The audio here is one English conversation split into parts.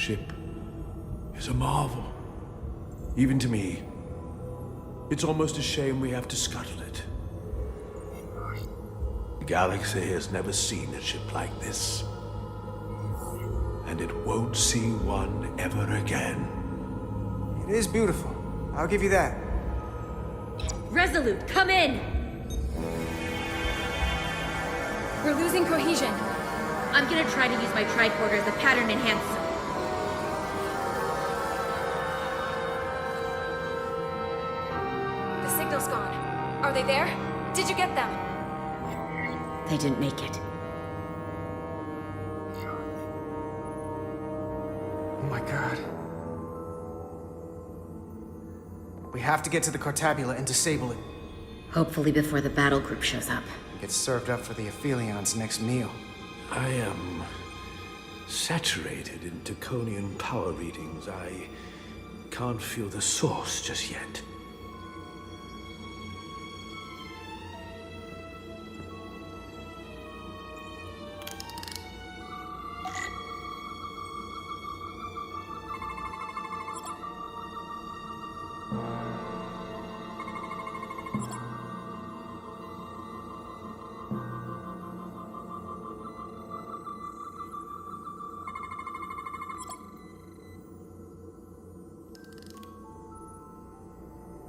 ship is a marvel. Even to me. It's almost a shame we have to scuttle it. The galaxy has never seen a ship like this. And it won't see one ever again. It is beautiful. I'll give you that. Resolute, come in! We're losing cohesion. I'm gonna try to use my tricorder as a pattern enhancer. The signal's gone. Are they there? Did you get them? They didn't make it. Oh my god. We have to get to the Cartabula and disable it. Hopefully before the battle group shows up. Get served up for the Aphelions' next meal. I am saturated in Taconian power readings. I can't feel the source just yet.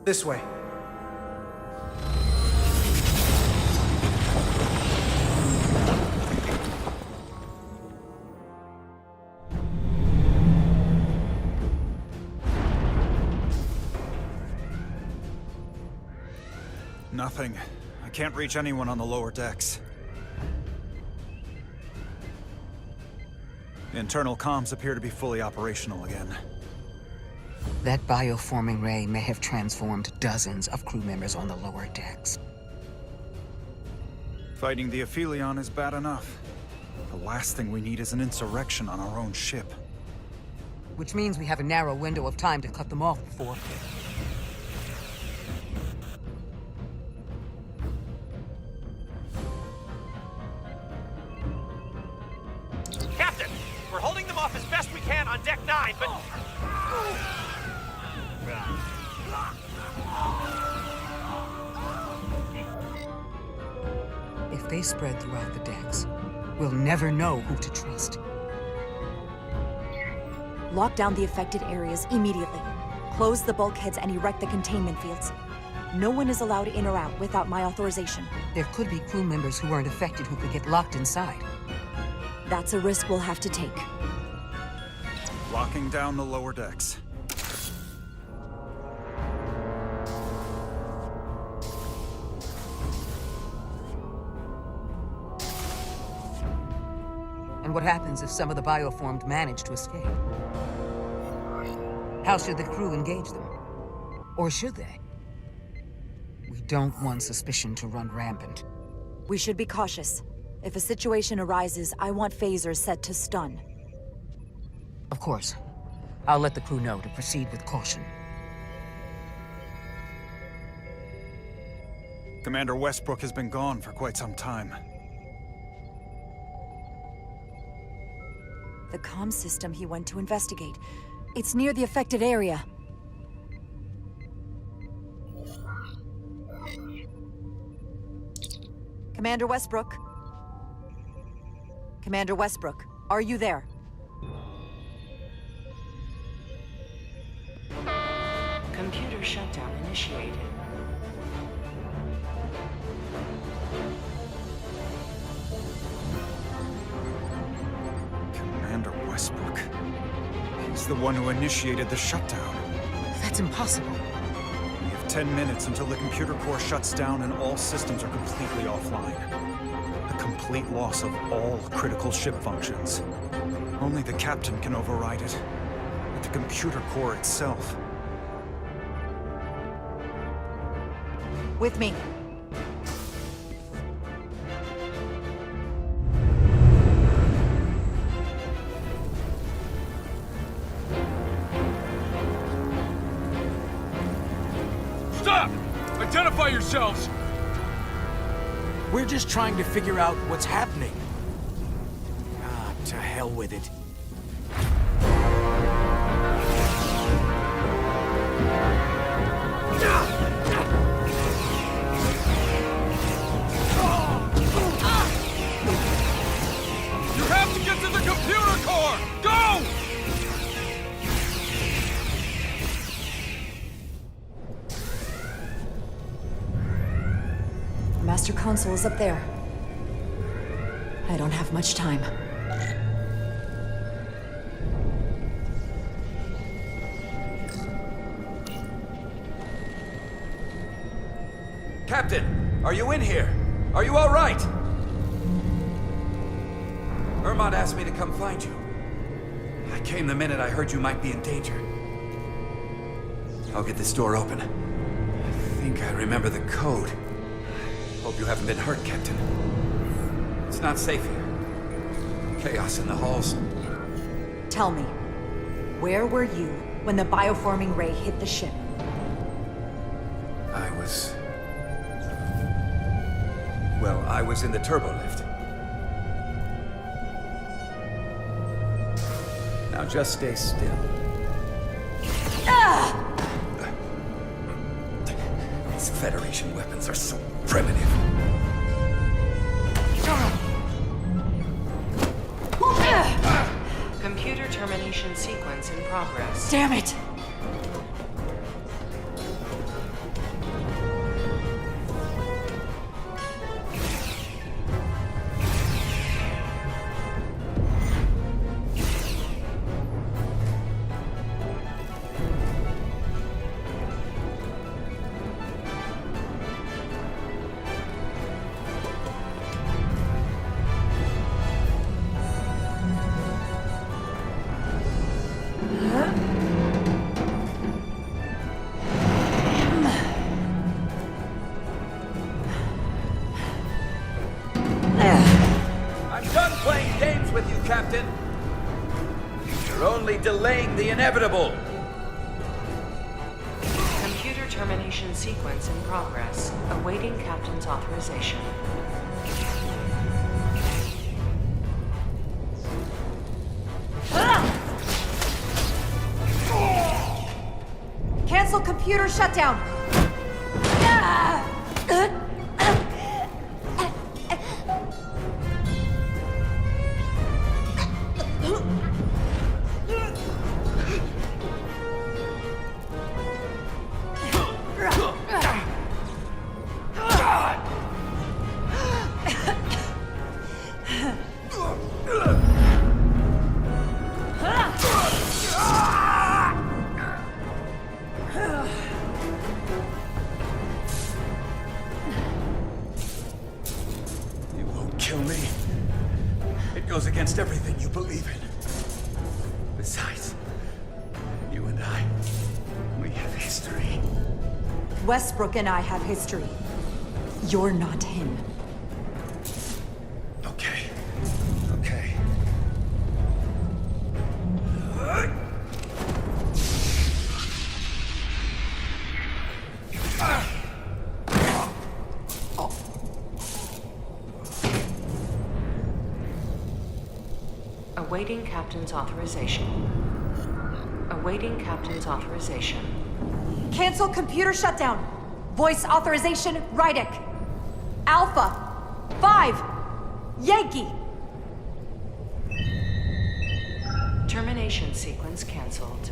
This way. Nothing. I can't reach anyone on the lower decks. Internal comms appear to be fully operational again. That bioforming ray may have transformed dozens of crew members on the lower decks. Fighting the Aphelion is bad enough. The last thing we need is an insurrection on our own ship. Which means we have a narrow window of time to cut them off before... Captain! We're holding them off as best we can on Deck 9, but... If they spread throughout the decks, we'll never know who to trust. Lock down the affected areas immediately. Close the bulkheads and erect the containment fields. No one is allowed in or out without my authorization. There could be crew members who weren't affected who could get locked inside. That's a risk we'll have to take. Locking down the lower decks. And what happens if some of the bioformed manage to escape? How should the crew engage them? Or should they? We don't want suspicion to run rampant. We should be cautious. If a situation arises, I want phasers set to stun. Of course. I'll let the crew know to proceed with caution. Commander Westbrook has been gone for quite some time. The comm system he went to investigate. It's near the affected area. Commander Westbrook? Commander Westbrook, are you there? Computer shutdown initiated. Commander Westbrook. He's the one who initiated the shutdown. That's impossible. We have 10 minutes until the computer core shuts down and all systems are completely offline. A complete loss of all critical ship functions. Only the captain can override it. But the computer core itself... With me. Stop! Identify yourselves! We're just trying to figure out what's happening. Ah, to hell with it. Master Console is up there. I don't have much time. Captain, are you in here? Are you all right? Ermont asked me to come find you. I came the minute I heard you might be in danger. I'll get this door open. I think I remember the code. Hope you haven't been hurt, Captain. It's not safe here. Chaos in the halls. Tell me, where were you when the bioforming ray hit the ship? I was in the turbo lift. Now just stay still. These Federation weapons are so primitive. Computer termination sequence in progress. Damn it! Delaying the inevitable. Computer termination sequence in progress. Awaiting Captain's authorization. Cancel computer shutdown. Against everything you believe in. Besides, you and I, we have history. Westbrook and I have history. You're not him. Okay. Okay. Awaiting Captain's authorization. Awaiting Captain's authorization. Cancel computer shutdown. Voice authorization, Rydick. Alpha 5 Yankee. Termination sequence cancelled.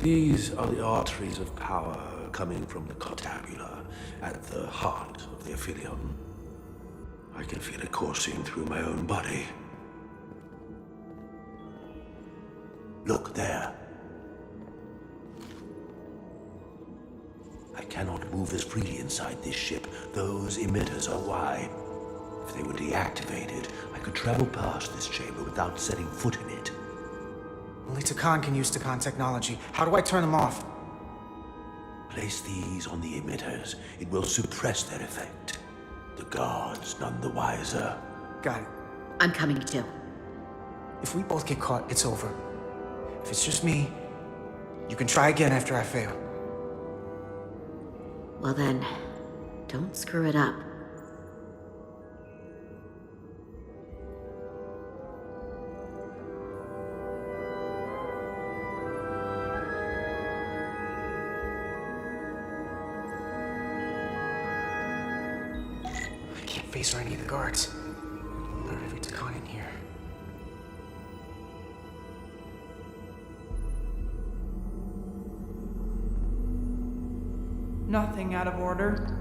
These are the arteries of power coming from the cortabula at the heart of the Aphelion. I can feel it coursing through my own body. Look there. I cannot move as freely inside this ship. Those emitters are why. If they were deactivated, I could travel past this chamber without setting foot in it. Only Takan can use Takan technology. How do I turn them off? Place these on the emitters. It will suppress their effect. The guards none the wiser. Got it. I'm coming too. If we both get caught, it's over. If it's just me, you can try again after I fail. Well then, don't screw it up. I can't face or any of the guards. Not every Takan in here. Nothing out of order.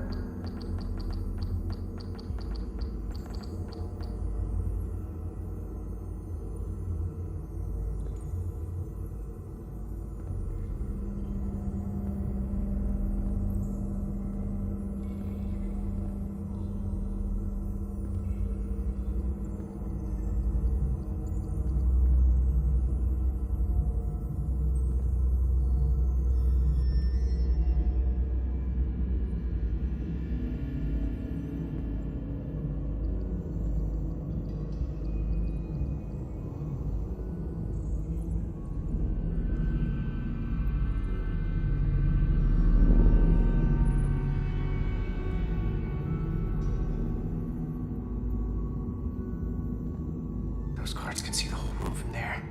Those guards can see the whole room from there.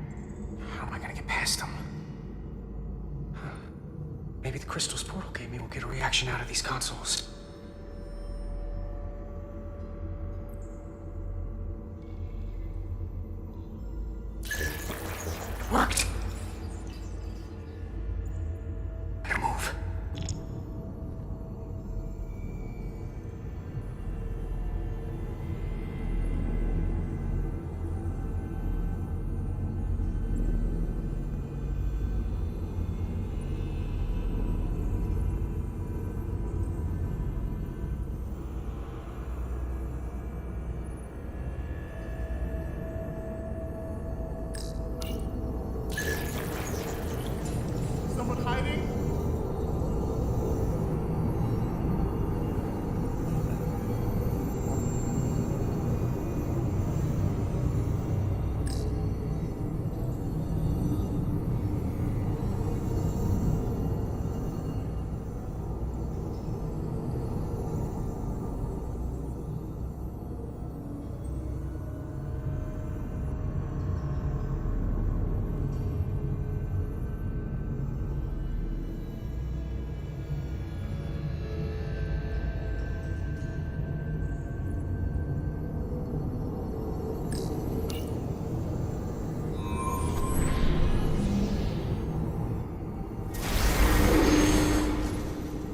How am I gonna get past them? Huh. Maybe the crystals portal gave me will get a reaction out of these consoles. Worked! Better move. Someone hiding?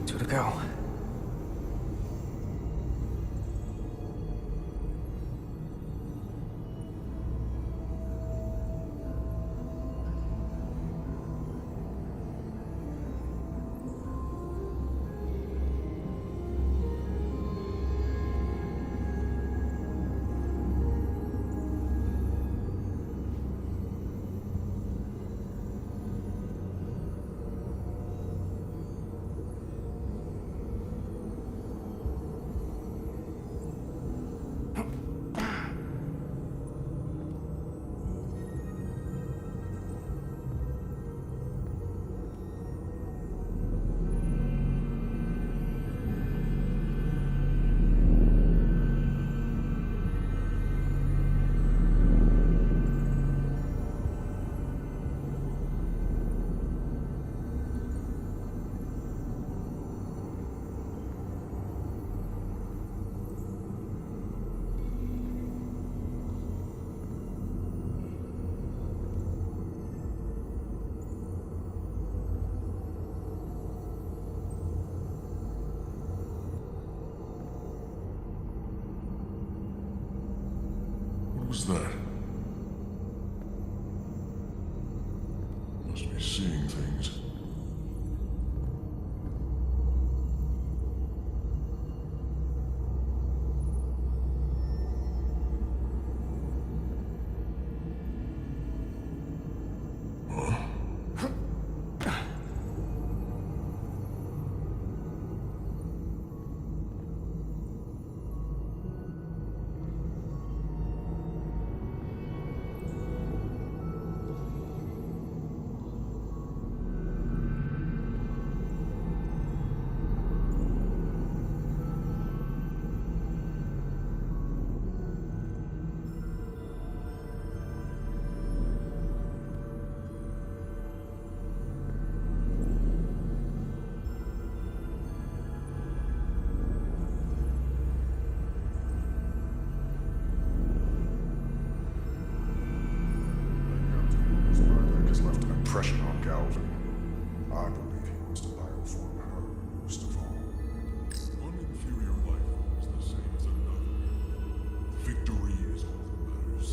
Two to go. What was that? Must be seeing things. Left an impression on Galvin. I believe he was the bioform her most of all. One inferior life form is the same as another. Victory is all that matters.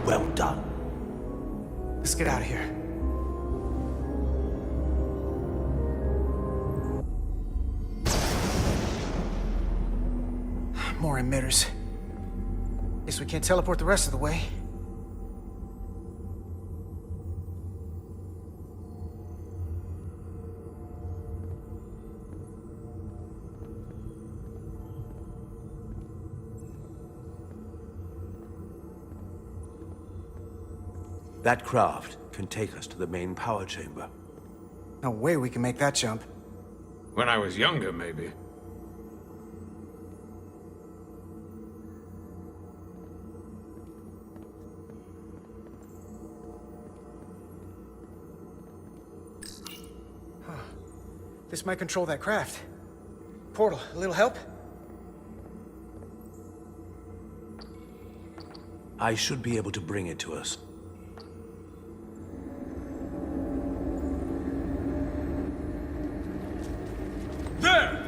Well done. Let's get out of here. More emitters. Guess we can't teleport the rest of the way. That craft can take us to the main power chamber. No way we can make that jump. When I was younger, maybe. This might control that craft. Portal, a little help? I should be able to bring it to us. There!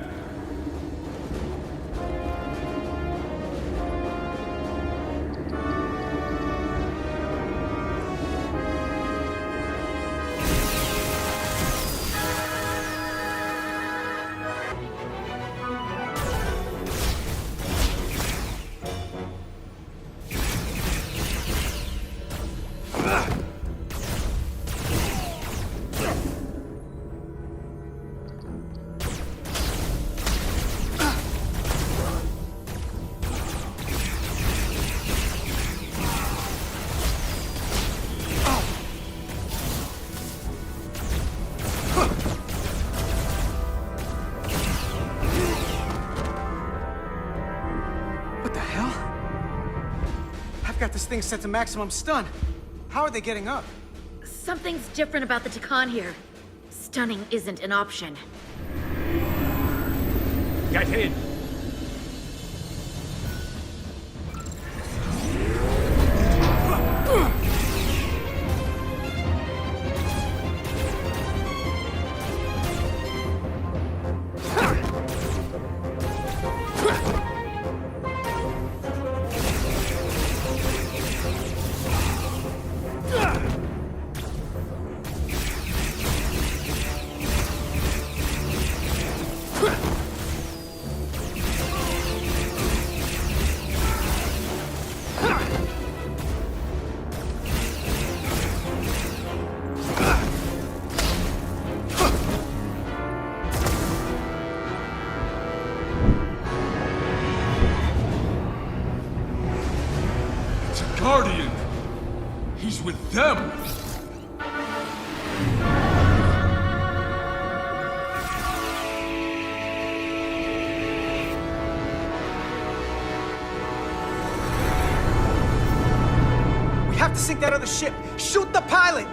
This thing's set to maximum stun. How are they getting up? Something's different about the Takan here. Stunning isn't an option. Get in! Guardian! He's with them! We have to sink that other ship! Shoot the pilot!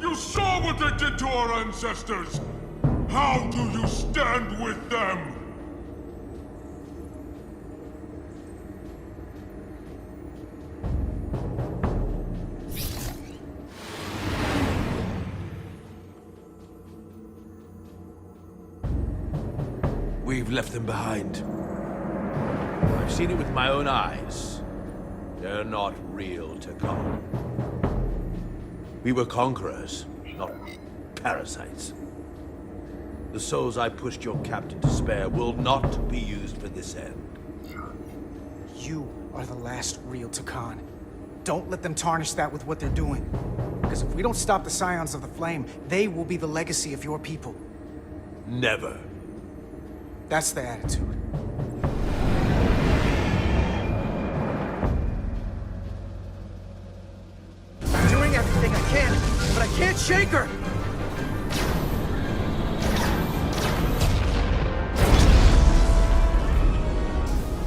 You saw what they did to our ancestors! How do you stand with them? We've left them behind. I've seen it with my own eyes. They're not real Takan. We were conquerors, not parasites. The souls I pushed your captain to spare will not be used for this end. You are the last real Takan. Don't let them tarnish that with what they're doing. Because if we don't stop the Scions of the Flame, they will be the legacy of your people. Never. That's the attitude. I'm doing everything I can, but I can't shake her!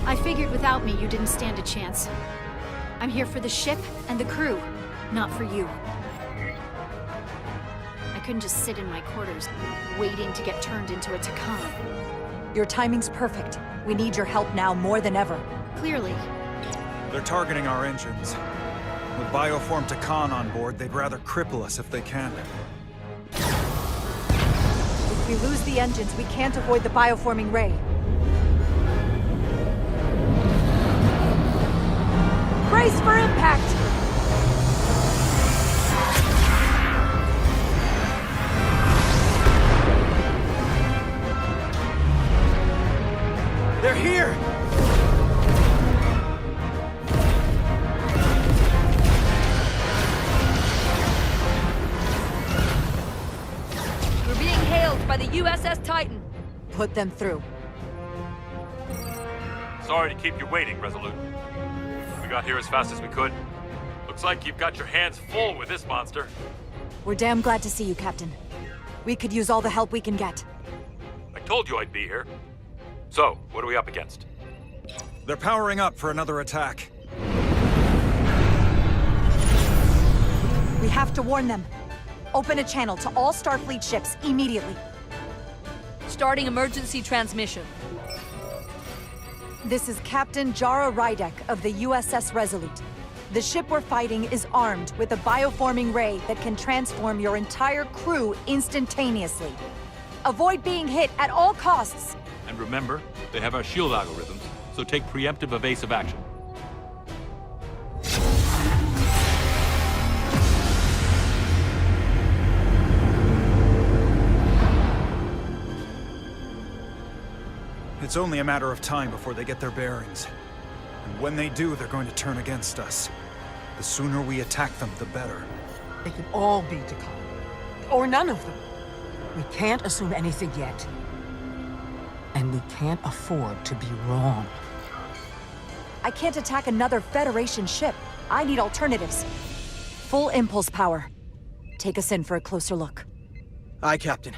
I figured without me, you didn't stand a chance. I'm here for the ship and the crew, not for you. I couldn't just sit in my quarters, waiting to get turned into a Takan. Your timing's perfect. We need your help now more than ever. Clearly. They're targeting our engines. With Bioform Takan on board, they'd rather cripple us if they can. If we lose the engines, we can't avoid the bioforming ray. Brace for impact! They're here! We're being hailed by the USS Titan. Put them through. Sorry to keep you waiting, Resolute. We got here as fast as we could. Looks like you've got your hands full with this monster. We're damn glad to see you, Captain. We could use all the help we can get. I told you I'd be here. So, what are we up against? They're powering up for another attack. We have to warn them. Open a channel to all Starfleet ships immediately. Starting emergency transmission. This is Captain Jara Rydek of the USS Resolute. The ship we're fighting is armed with a bioforming ray that can transform your entire crew instantaneously. Avoid being hit at all costs. And remember, they have our shield algorithms, so take preemptive evasive action. It's only a matter of time before they get their bearings. And when they do, they're going to turn against us. The sooner we attack them, the better. They could all be Takan. Or none of them. We can't assume anything yet. And we can't afford to be wrong. I can't attack another Federation ship. I need alternatives. Full impulse power. Take us in for a closer look. Aye, Captain.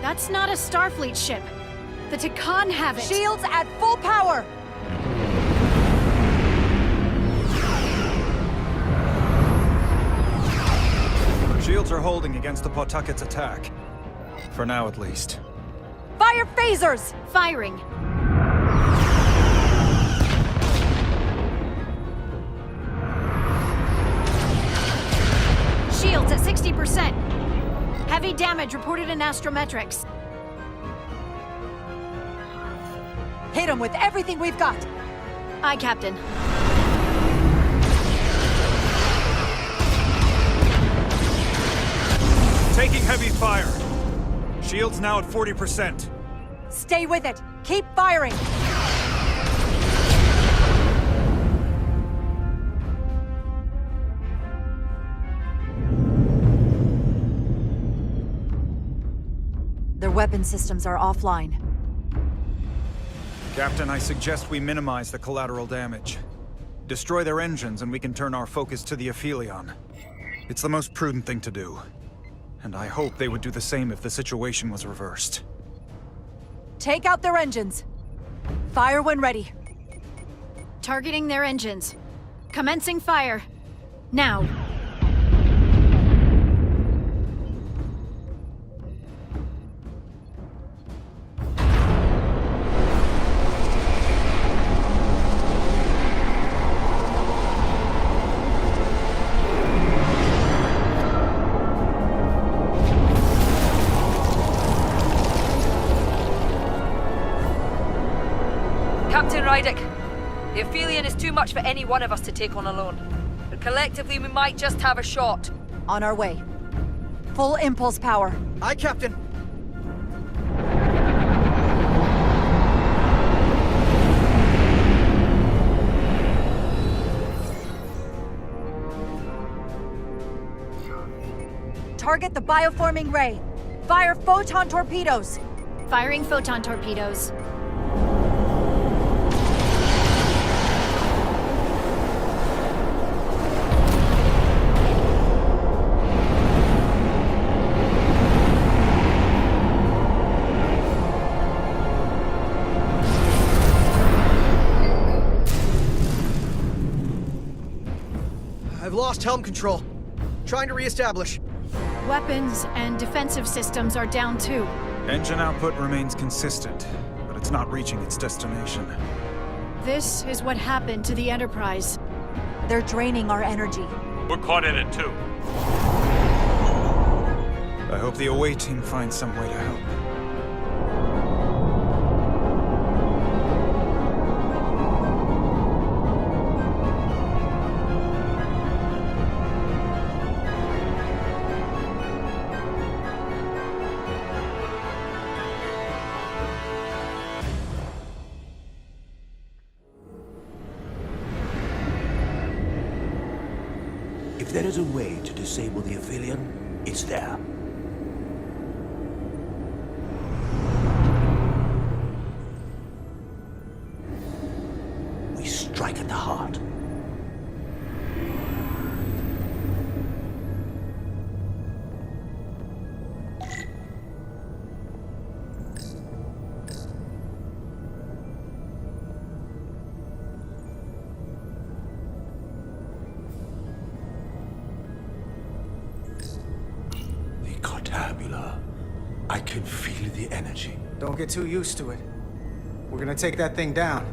That's not a Starfleet ship. The Takan have it. Shields at full power! Shields are holding against the Pawtucket's attack. For now, at least. Fire phasers! Firing. Shields at 60%. Heavy damage reported in astrometrics. Hit them with everything we've got. Aye, Captain. Taking heavy fire. Shields now at 40%. Stay with it. Keep firing. Their weapon systems are offline. Captain, I suggest we minimize the collateral damage. Destroy their engines and we can turn our focus to the Aphelion. It's the most prudent thing to do. And I hope they would do the same if the situation was reversed. Take out their engines. Fire when ready. Targeting their engines. Commencing fire. Now. Captain Rydick, the Aphelion is too much for any one of us to take on alone. But collectively, we might just have a shot. On our way. Full impulse power. Aye, Captain. Target the bioforming ray. Fire photon torpedoes. Firing photon torpedoes. I've lost helm control. Trying to reestablish. Weapons and defensive systems are down too. Engine output remains consistent, but it's not reaching its destination. This is what happened to the Enterprise. They're draining our energy. We're caught in it too. I hope the away team finds some way to help. If there is a way to disable the Aphelion, it's there. We strike at the heart. I can feel the energy. Don't get too used to it. We're gonna take that thing down.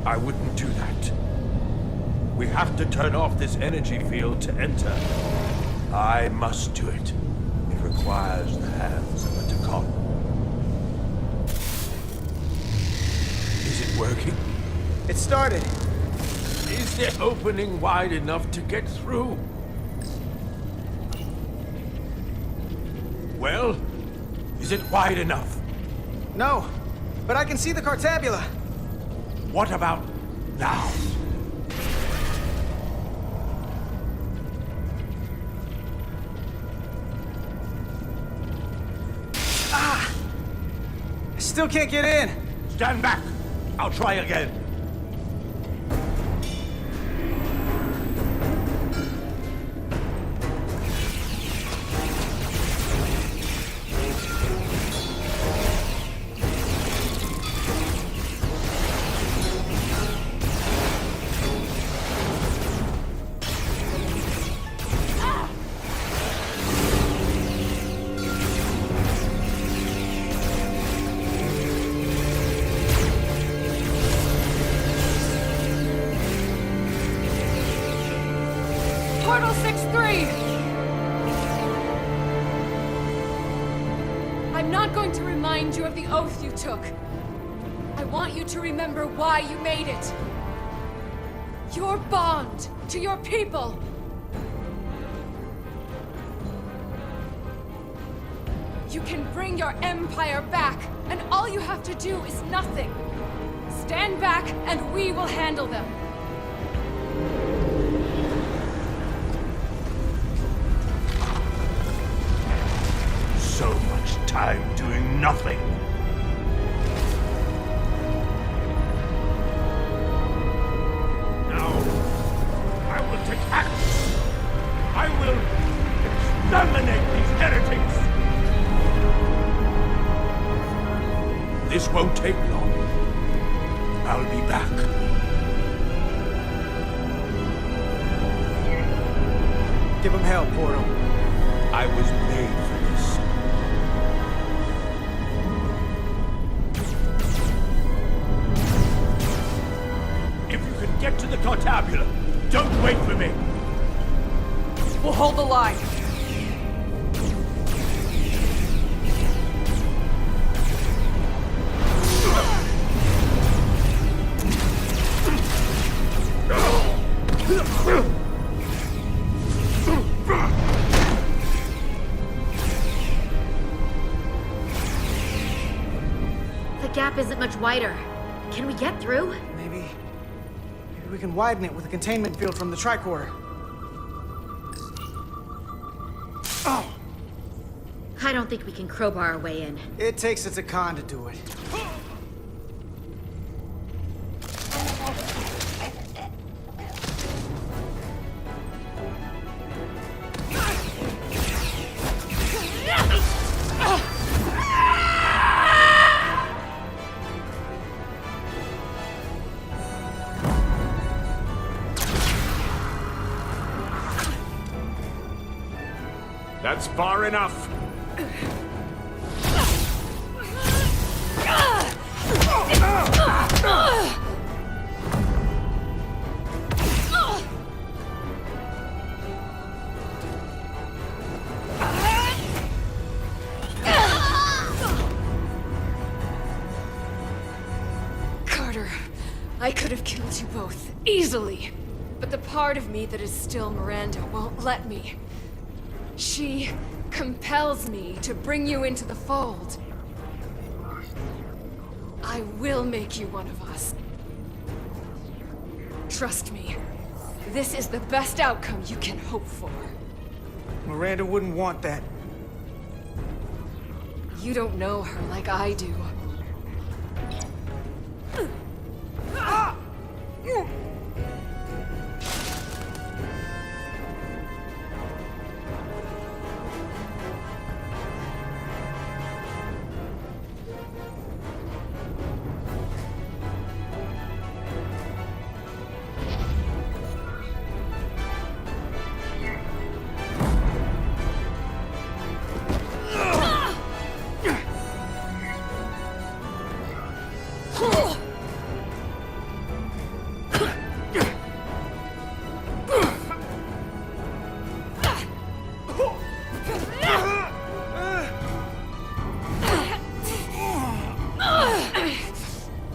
I wouldn't do that. We have to turn off this energy field to enter. I must do it. It requires the hands of a Takon. Is it working? It started. Is the opening wide enough to get through? Well, is it wide enough? No, but I can see the Cartabula. What about now? Ah! I still can't get in. Stand back. I'll try again. Portal 6-3! I'm not going to remind you of the oath you took. I want you to remember why you made it. Your bond to your people. You can bring your empire back, and all you have to do is nothing. Stand back, and we will handle them. much time doing nothing. Now, I will take action. I will exterminate these heretics. This won't take long. I'll be back. Give him hell, Portal. I was made for this. If you can get to the Cortabula, don't wait for me. We'll hold the line. The gap isn't much wider. Can we get through? Maybe we can widen it with a containment field from the tricorder. Oh! I don't think we can crowbar our way in. It takes a Takan to do it. That's far enough. Carter, I could have killed you both, easily. But the part of me that is still Miranda won't let me. She compels me to bring you into the fold. I will make you one of us. Trust me, this is the best outcome you can hope for. Miranda wouldn't want that. You don't know her like I do.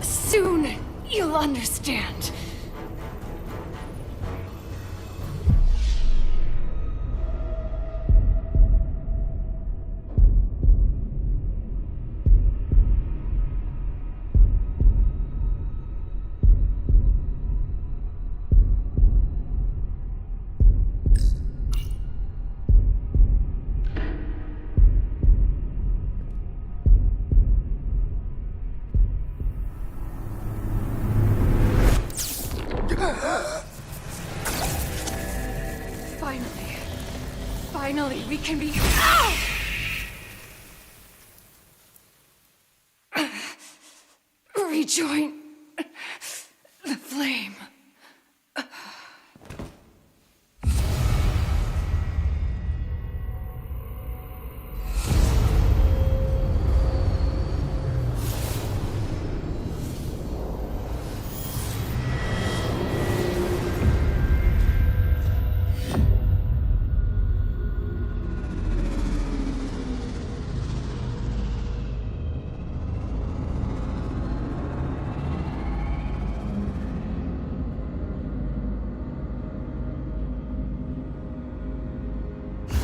Soon, you'll understand. Finally, we can be... rejoin the flame.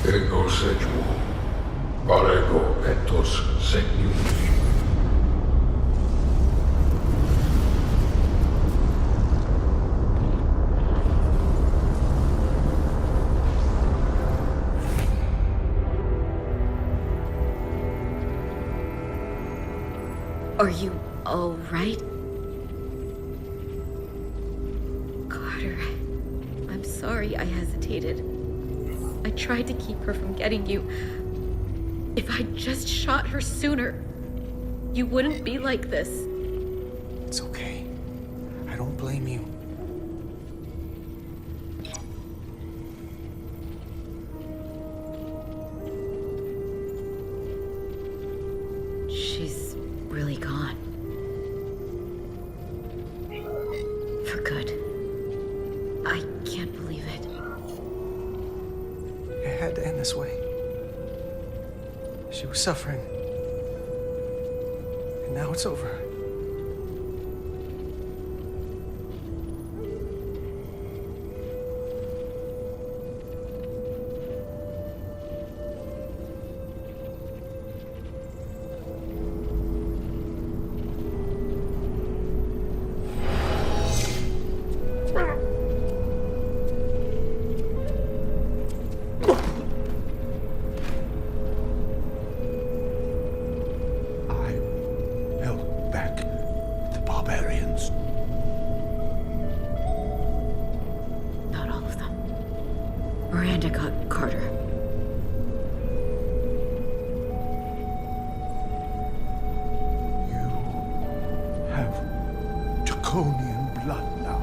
Ego sequo, parego etos segnum. Are you all right? Carter, I'm sorry I hesitated. I tried to keep her from getting you. If I'd just shot her sooner, you wouldn't be like this. It's okay. I don't blame you. She's really gone. For good. I can't believe it. It had to end this way. She was suffering. And now it's over. Not all of them. Miranda got Carter. Have Draconian blood now.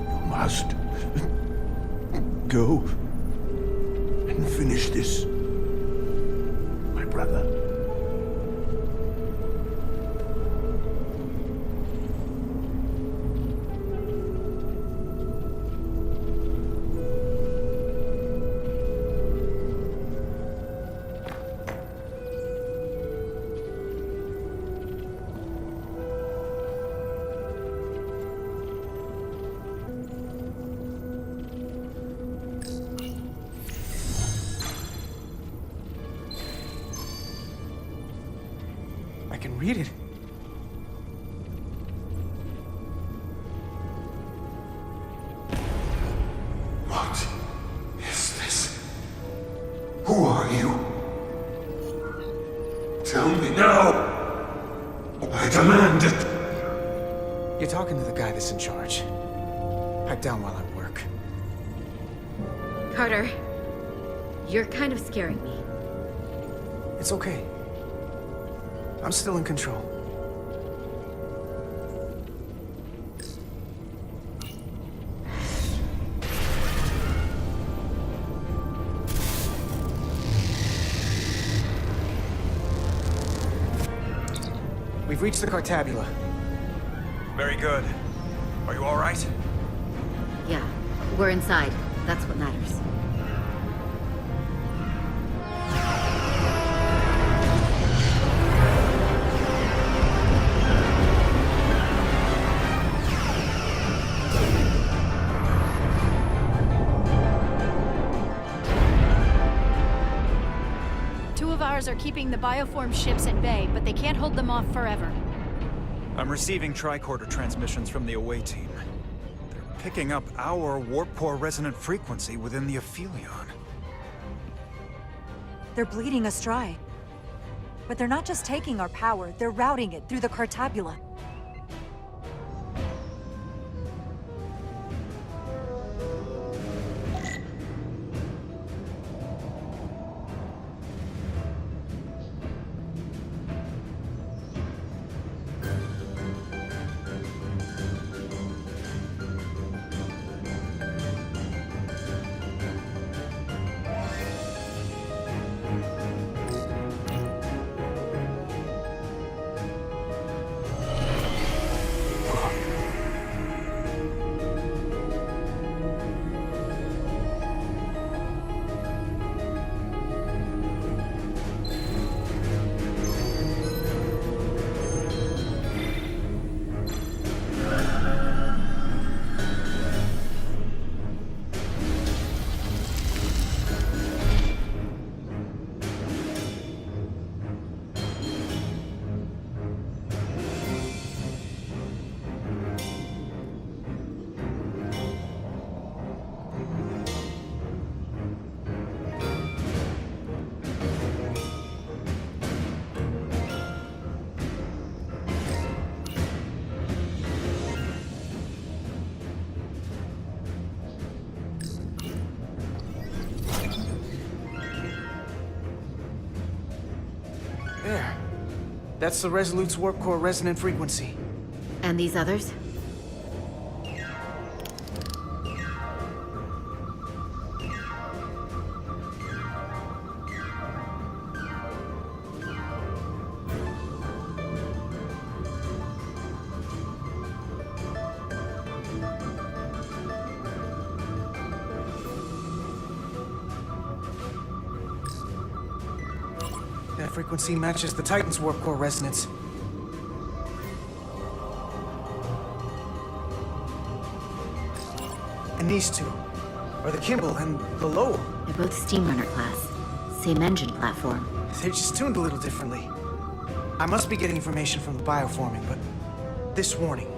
You must go and finish this, my brother. I can read it. What is this? Who are you? Tell me now! I demand it! You're talking to the guy that's in charge. Pipe down while I work. Carter, you're kind of scaring me. It's okay. I'm still in control. We've reached the Cartabula. Very good. Are you all right? Yeah, we're inside. That's what matters. Are keeping the bioform ships at bay, but they can't hold them off forever. I'm receiving tricorder transmissions from the away team. They're picking up our warp core resonant frequency within the Aphelion. They're bleeding us dry. But they're not just taking our power, they're routing it through the Cartabula. There. That's the Resolute's warp core resonant frequency. And these others? That frequency matches the Titan's warp core resonance. And these two are the Kimball and the Lowell. They're both Steamrunner class. Same engine platform. They're just tuned a little differently. I must be getting information from the bioforming, but this warning,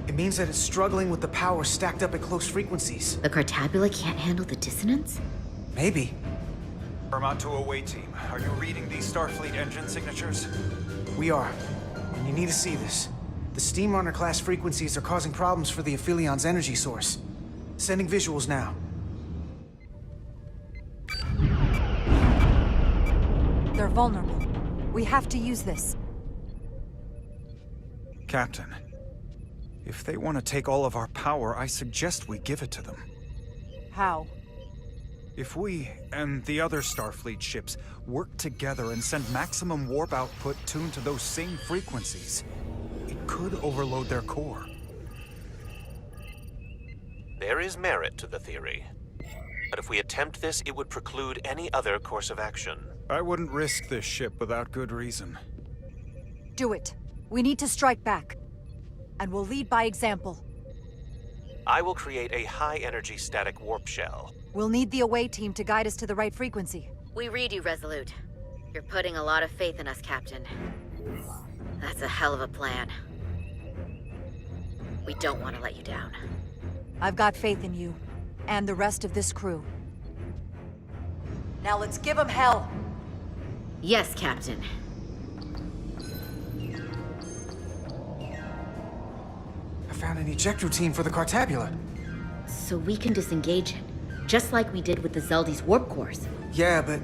it means that it's struggling with the power stacked up at close frequencies. The Cartabula can't handle the dissonance? Maybe. Vermont to away team. Are you reading these Starfleet engine signatures? We are. And you need to see this. The Steamrunner class frequencies are causing problems for the Aphilion's energy source. Sending visuals now. They're vulnerable. We have to use this. Captain, if they want to take all of our power, I suggest we give it to them. How? If we, and the other Starfleet ships, work together and send maximum warp output tuned to those same frequencies, it could overload their core. There is merit to the theory. But if we attempt this, it would preclude any other course of action. I wouldn't risk this ship without good reason. Do it. We need to strike back. And we'll lead by example. I will create a high-energy static warp shell. We'll need the away team to guide us to the right frequency. We read you, Resolute. You're putting a lot of faith in us, Captain. That's a hell of a plan. We don't want to let you down. I've got faith in you, and the rest of this crew. Now let's give them hell! Yes, Captain. I found an eject routine for the Cartabula. So we can disengage it, just like we did with the Zeldi's warp cores. Yeah, but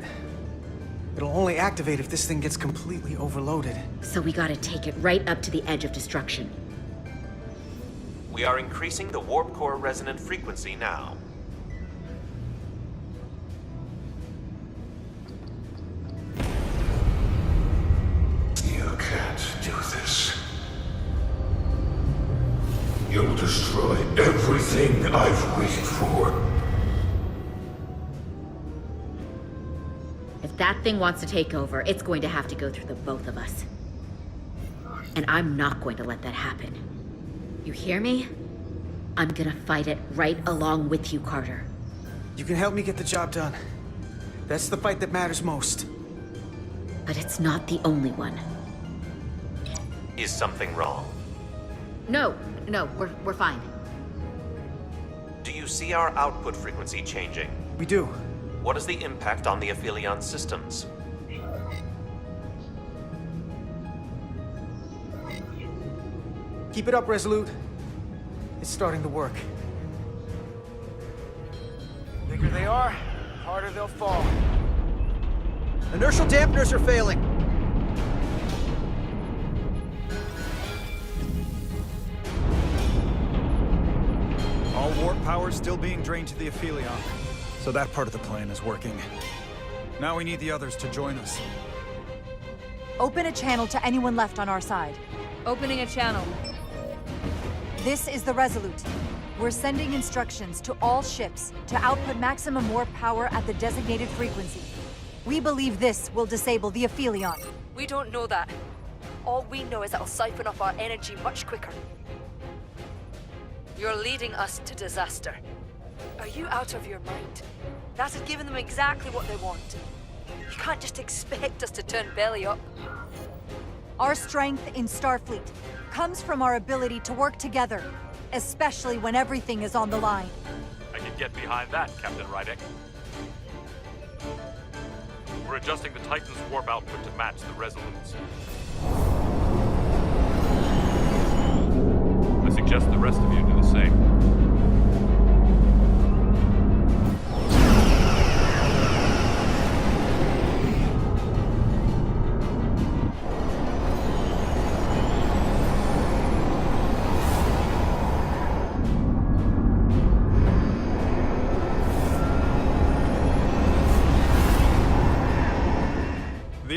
it'll only activate if this thing gets completely overloaded. So we gotta take it right up to the edge of destruction. We are increasing the warp core resonant frequency now. You can't do this. You'll destroy everything I've waited for. If that thing wants to take over, it's going to have to go through the both of us. And I'm not going to let that happen. You hear me? I'm gonna fight it right along with you, Carter. You can help me get the job done. That's the fight that matters most. But it's not the only one. Is something wrong? No, we're fine. Do you see our output frequency changing? We do. What is the impact on the Aphelion systems? Keep it up, Resolute. It's starting to work. Bigger they are, harder they'll fall. Inertial dampeners are failing. All warp power is still being drained to the Aphelion, so that part of the plan is working. Now we need the others to join us. Open a channel to anyone left on our side. Opening a channel. This is the Resolute. We're sending instructions to all ships to output maximum warp power at the designated frequency. We believe this will disable the Aphelion. We don't know that. All we know is it'll siphon off our energy much quicker. You're leading us to disaster. Are you out of your mind? That has given them exactly what they want. You can't just expect us to turn belly up. Our strength in Starfleet comes from our ability to work together, especially when everything is on the line. I can get behind that, Captain Rydek. We're adjusting the Titan's warp output to match the Resolute's. I suggest the rest of you do the same.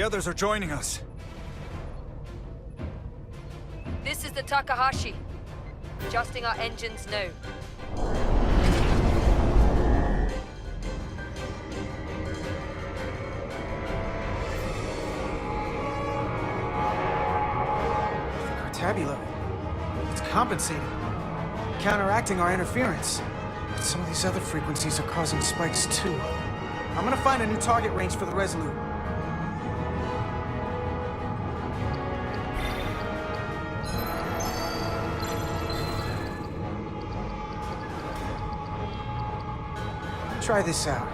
others are joining us. This is the Takahashi. Adjusting our engines now. The Cartabula. It's compensating. Counteracting our interference. But some of these other frequencies are causing spikes too. I'm gonna find a new target range for the Resolute. Try this out.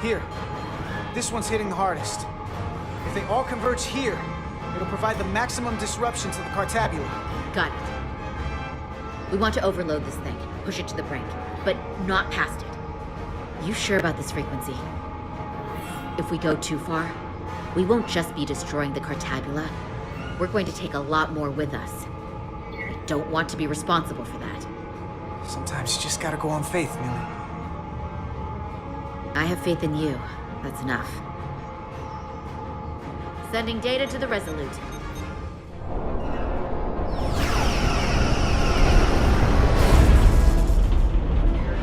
Here. This one's hitting the hardest. If they all converge here, it'll provide the maximum disruption to the Cartabula. Got it. We want to overload this thing, push it to the brink, but not past it. You sure about this frequency? If we go too far, we won't just be destroying the Cartabula. We're going to take a lot more with us. I don't want to be responsible for that. Sometimes you just gotta go on faith, Millie. I have faith in you. That's enough. Sending data to the Resolute.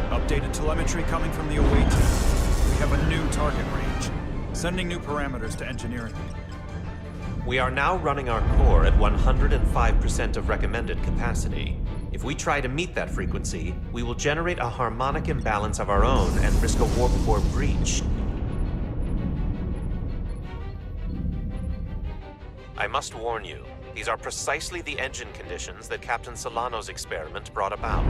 Updated telemetry coming from the away team. We have a new target range. Sending new parameters to engineering. We are now running our core at 105% of recommended capacity. If we try to meet that frequency, we will generate a harmonic imbalance of our own and risk a warp core breach. I must warn you, these are precisely the engine conditions that Captain Solano's experiment brought about.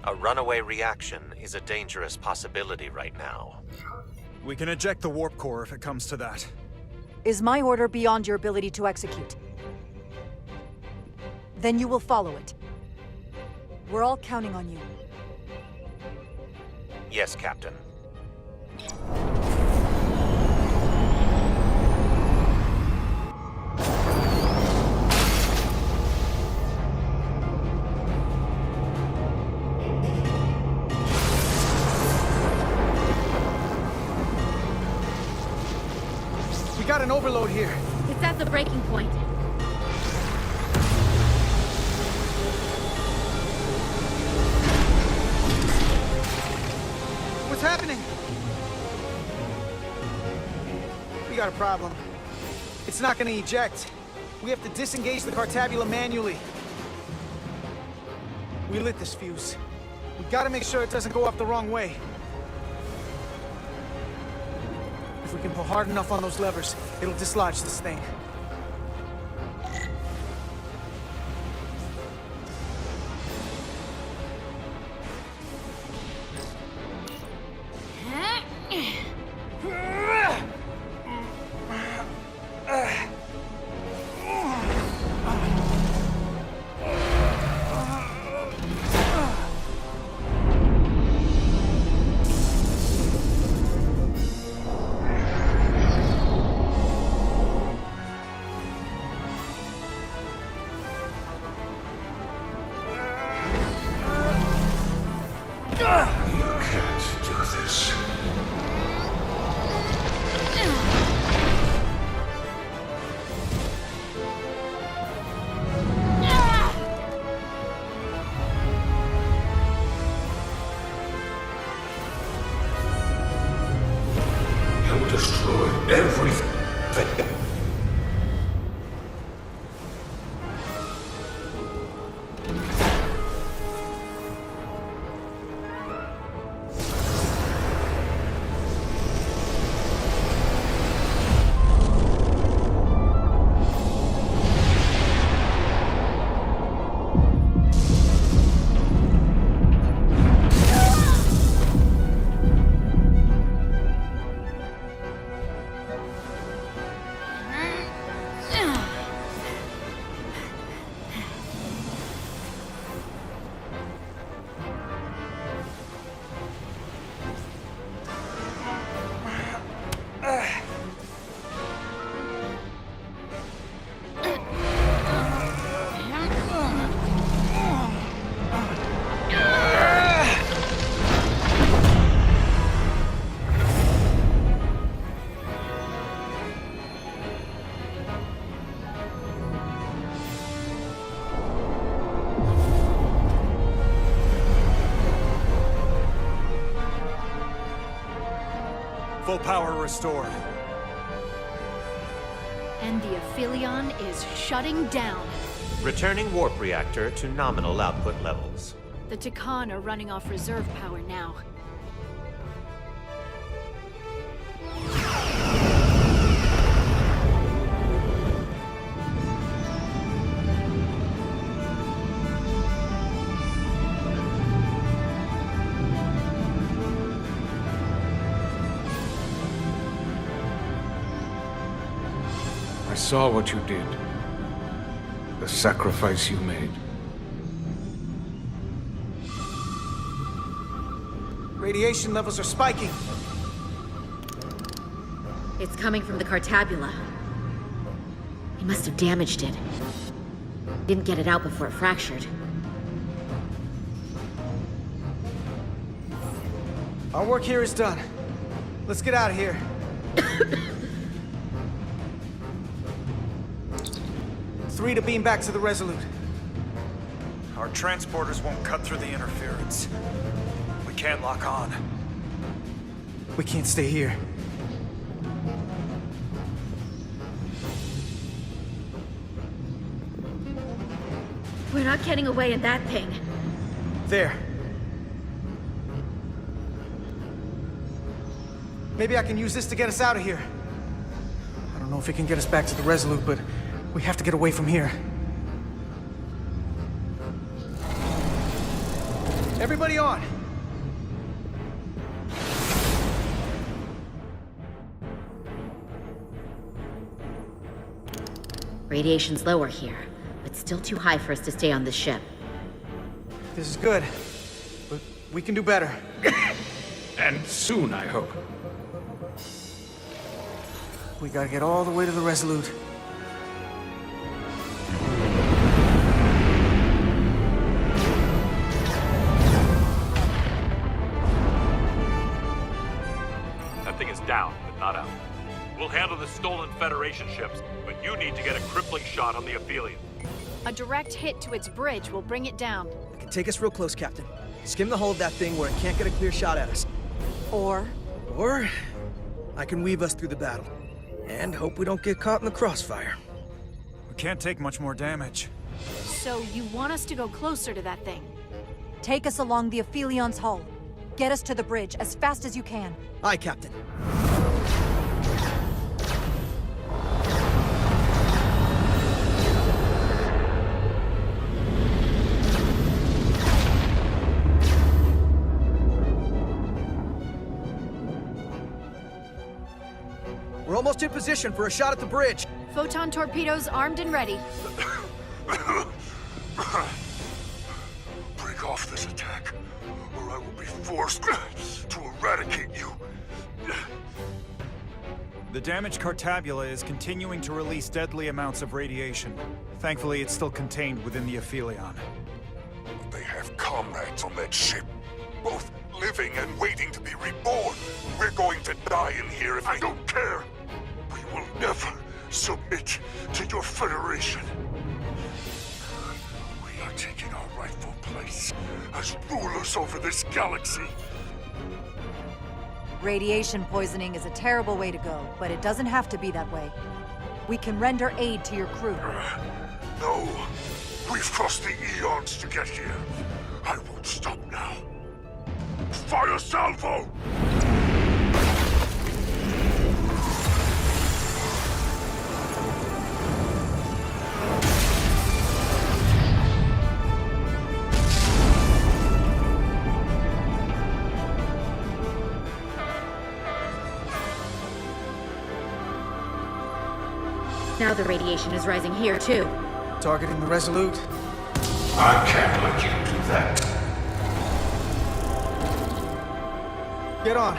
A runaway reaction is a dangerous possibility right now. We can eject the warp core if it comes to that. Is my order beyond your ability to execute? Then you will follow it. We're all counting on you. Yes, Captain. We got an overload here. It's at the breaking point. What's happening? We got a problem. It's not gonna eject. We have to disengage the Cartabula manually. We lit this fuse. We gotta make sure it doesn't go off the wrong way. If we can pull hard enough on those levers, it'll dislodge this thing. power restored. And the Aphelion is shutting down. Returning warp reactor to nominal output levels. The Takan are running off reserve power now. I saw what you did. The sacrifice you made. Radiation levels are spiking. It's coming from the Cartabula. He must have damaged it. Didn't get it out before it fractured. Our work here is done. Let's get out of here. 3 to beam back to the Resolute. Our transporters won't cut through the interference. We can't lock on. We can't stay here. We're not getting away in that thing. There. Maybe I can use this to get us out of here. I don't know if it can get us back to the Resolute, but we have to get away from here. Everybody on! Radiation's lower here, but still too high for us to stay on this ship. This is good, but we can do better. And soon, I hope. We gotta get all the way to the Resolute. That thing is down, but not out. We'll handle the stolen Federation ships, but you need to get a crippling shot on the Aphelion. A direct hit to its bridge will bring it down. It can take us real close, Captain. Skim the hull of that thing where it can't get a clear shot at us. Or I can weave us through the battle. And hope we don't get caught in the crossfire. We can't take much more damage. So you want us to go closer to that thing? take us along the Aphelion's hull. Get us to the bridge as fast as you can. Aye, Captain. We're almost in position for a shot at the bridge. Photon torpedoes armed and ready. Break off this attack, or I will be forced to eradicate you. The damaged Cartabula is continuing to release deadly amounts of radiation. Thankfully, it's still contained within the Aphelion. They have comrades on that ship, both living and waiting to be reborn. We're going to die in here if I don't care. We will never submit to your Federation. We are taking our rightful place as rulers over this galaxy. Radiation poisoning is a terrible way to go, but it doesn't have to be that way. We can render aid to your crew. No. We've crossed the eons to get here. I won't stop now. Fire salvo! Now the radiation is rising here, too. Targeting the Resolute. I can't let you do that. Get on.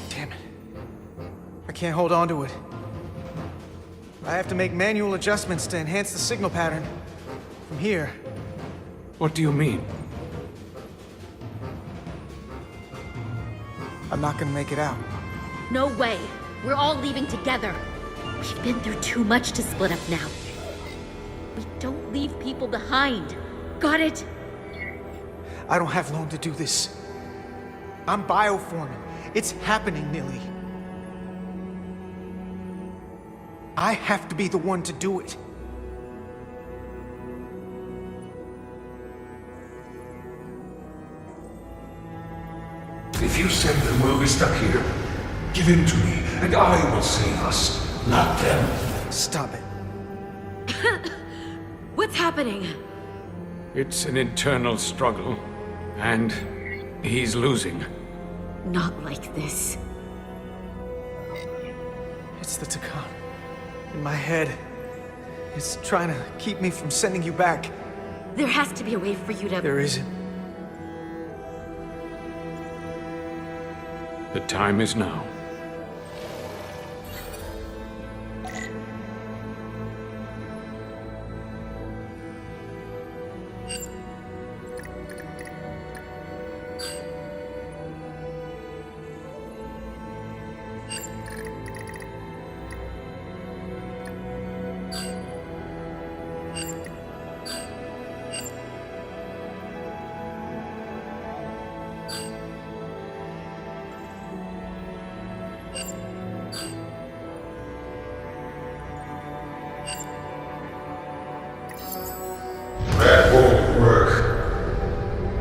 Damn it. I can't hold on to it. I have to make manual adjustments to enhance the signal pattern. From here. What do you mean? I'm not gonna make it out. No way. We're all leaving together. We've been through too much to split up now. We don't leave people behind. Got it? I don't have long to do this. I'm bioforming. It's happening, Nilly. I have to be the one to do it. If you send them, we'll be stuck here. Give in to me, and I will save us, not them. Stop it. What's happening? It's an internal struggle, and he's losing. Not like this. It's the Takan. In my head. It's trying to keep me from sending you back. There has to be a way for you to... There isn't. The time is now. That won't work.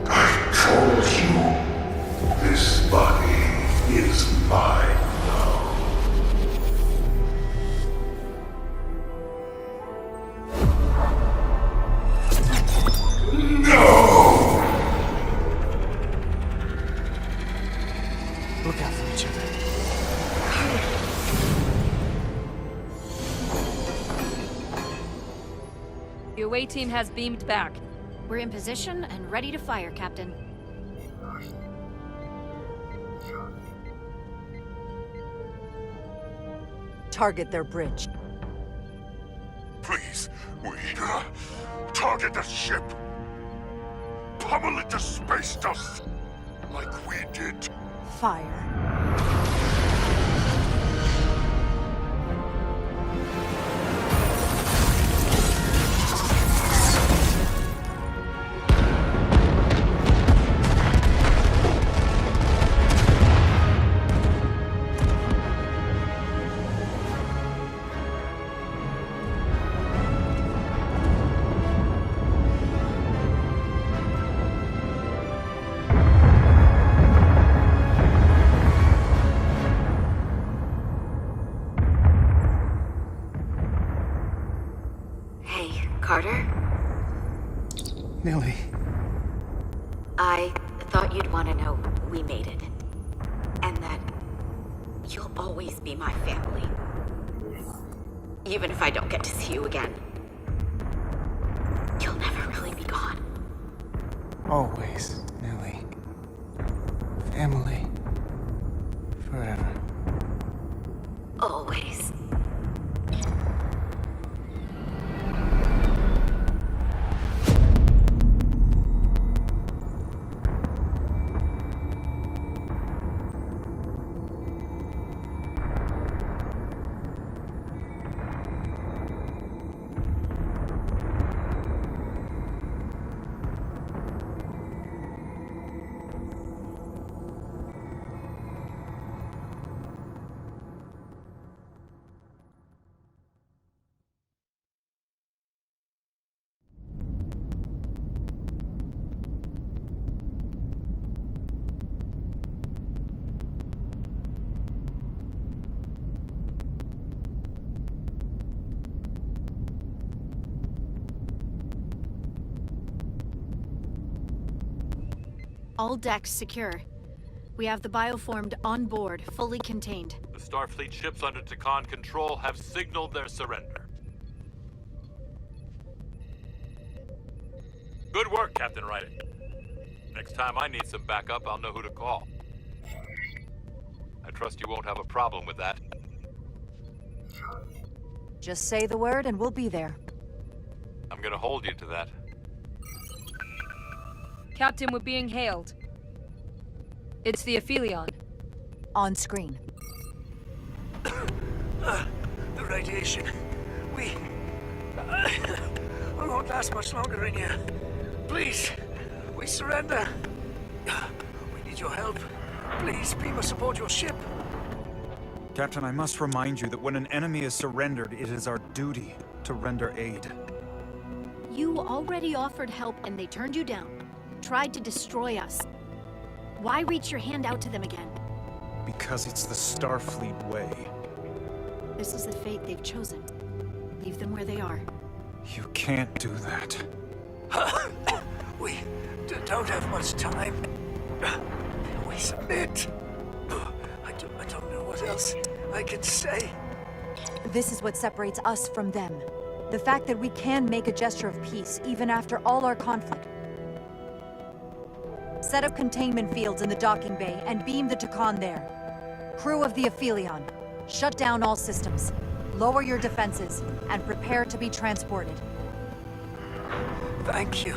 I told you, this body is mine now. No! Look out for each other. The away team has beamed back. We're in position and ready to fire, Captain. Target their bridge. Please, we target the ship. Pummel it to space dust, like we did. Fire. Carter? Nilly. I thought you'd want to know we made it. And that you'll always be my family. Even if I don't get to see you again. You'll never really be gone. Always, Nilly. Family. Forever. Always. All decks secure. We have the bioformed on board, fully contained. The Starfleet ships under Takan control have signaled their surrender. Good work, Captain Rydick. Next time I need some backup, I'll know who to call. I trust you won't have a problem with that. Just say the word and we'll be there. I'm gonna hold you to that. Captain, we're being hailed. It's the Aphelion. On screen. The radiation. We won't last much longer in here. Please, we surrender. We need your help. Please, be must support your ship. Captain, I must remind you that when an enemy is surrendered, it is our duty to render aid. You already offered help and they turned you down. Tried to destroy us. Why reach your hand out to them again? Because it's the Starfleet way. This is the fate they've chosen. Leave them where they are. You can't do that. We don't have much time. We submit. I don't know what else I can say. This is what separates us from them. The fact that we can make a gesture of peace, even after all our conflict. Set up containment fields in the docking bay and beam the Takan there. Crew of the Aphelion, shut down all systems. Lower your defenses and prepare to be transported. Thank you.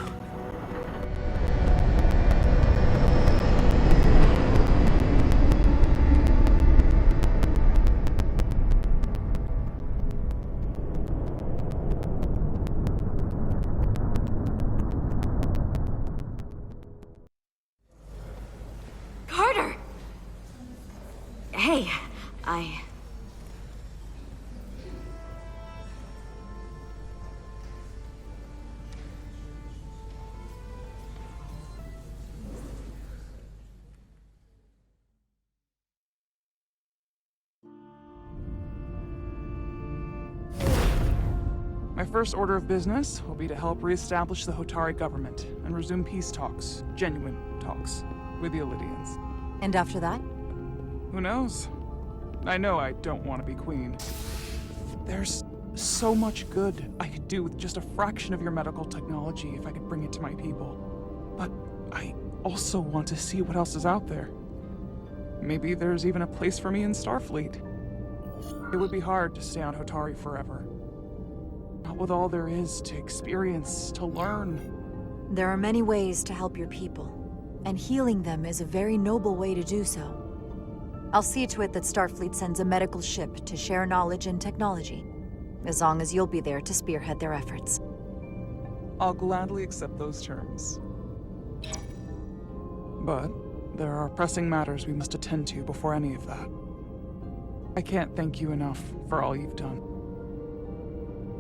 Carter! Hey, My first order of business will be to help reestablish the Hotari government and resume peace talks, genuine talks, with the Illidians. And after that? Who knows? I know I don't want to be queen. There's so much good I could do with just a fraction of your medical technology if I could bring it to my people. But I also want to see what else is out there. Maybe there's even a place for me in Starfleet. It would be hard to stay on Hotari forever. Not with all there is to experience, to learn. There are many ways to help your people, and healing them is a very noble way to do so. I'll see to it that Starfleet sends a medical ship to share knowledge and technology, as long as you'll be there to spearhead their efforts. I'll gladly accept those terms. But there are pressing matters we must attend to before any of that. I can't thank you enough for all you've done.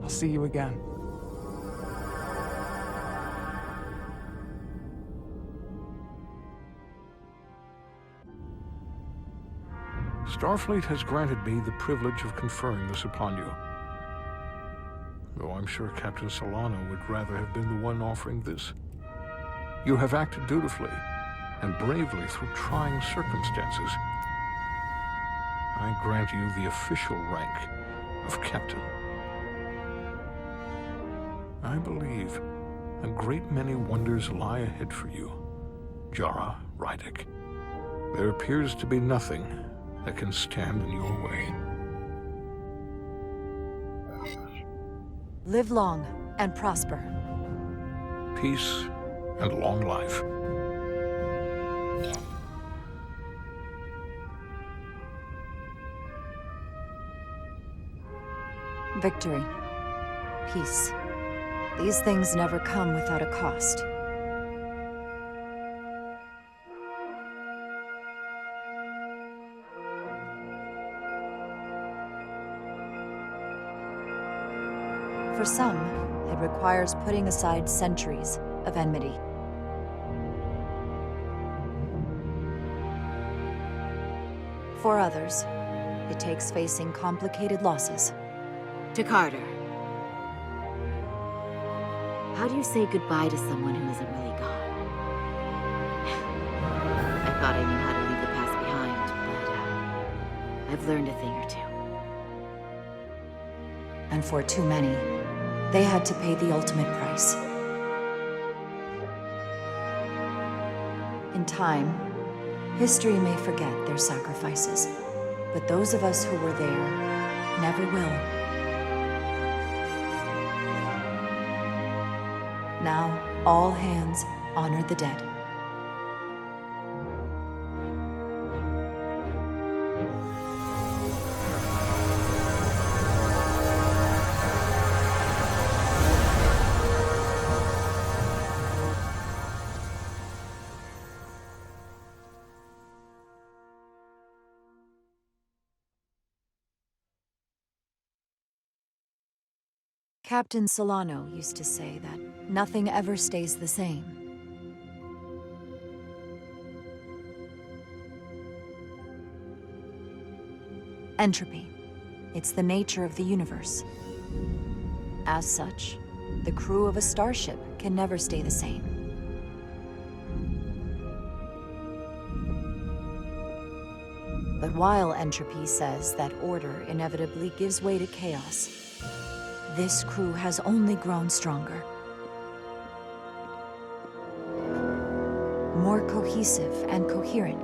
I'll see you again. Starfleet has granted me the privilege of conferring this upon you. Though I'm sure Captain Solano would rather have been the one offering this. You have acted dutifully and bravely through trying circumstances. I grant you the official rank of Captain. I believe a great many wonders lie ahead for you, Jara Rydek. There appears to be nothing that can stand in your way. Live long and prosper. Peace and long life. Victory. Peace. These things never come without a cost. For some, it requires putting aside centuries of enmity. For others, it takes facing complicated losses. To Carter. How do you say goodbye to someone who isn't really gone? I thought I knew how to leave the past behind, but I've learned a thing or two. And for too many, they had to pay the ultimate price. In time, history may forget their sacrifices, but those of us who were there never will. Now, all hands honor the dead. Captain Solano used to say that nothing ever stays the same. Entropy. It's the nature of the universe. As such, the crew of a starship can never stay the same. But while entropy says that order inevitably gives way to chaos, this crew has only grown stronger. More cohesive and coherent.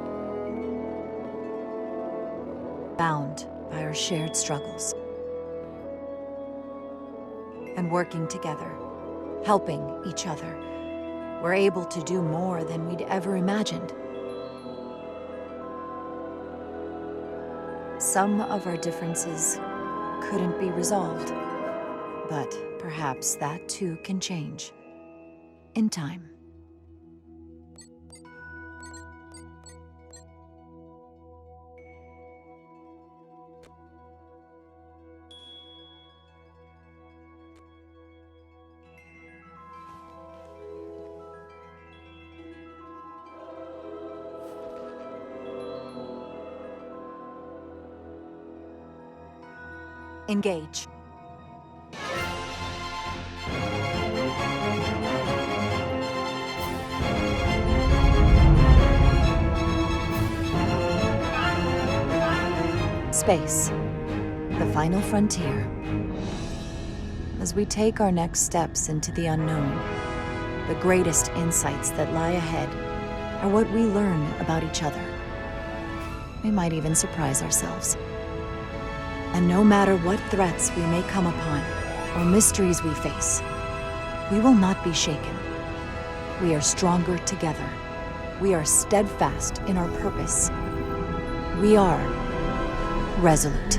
Bound by our shared struggles. And working together, helping each other, we're able to do more than we'd ever imagined. Some of our differences couldn't be resolved, but perhaps that too can change in time. Engage. Space, the final frontier. As we take our next steps into the unknown, the greatest insights that lie ahead are what we learn about each other. We might even surprise ourselves. And no matter what threats we may come upon, or mysteries we face, we will not be shaken. We are stronger together. We are steadfast in our purpose. We are resolute.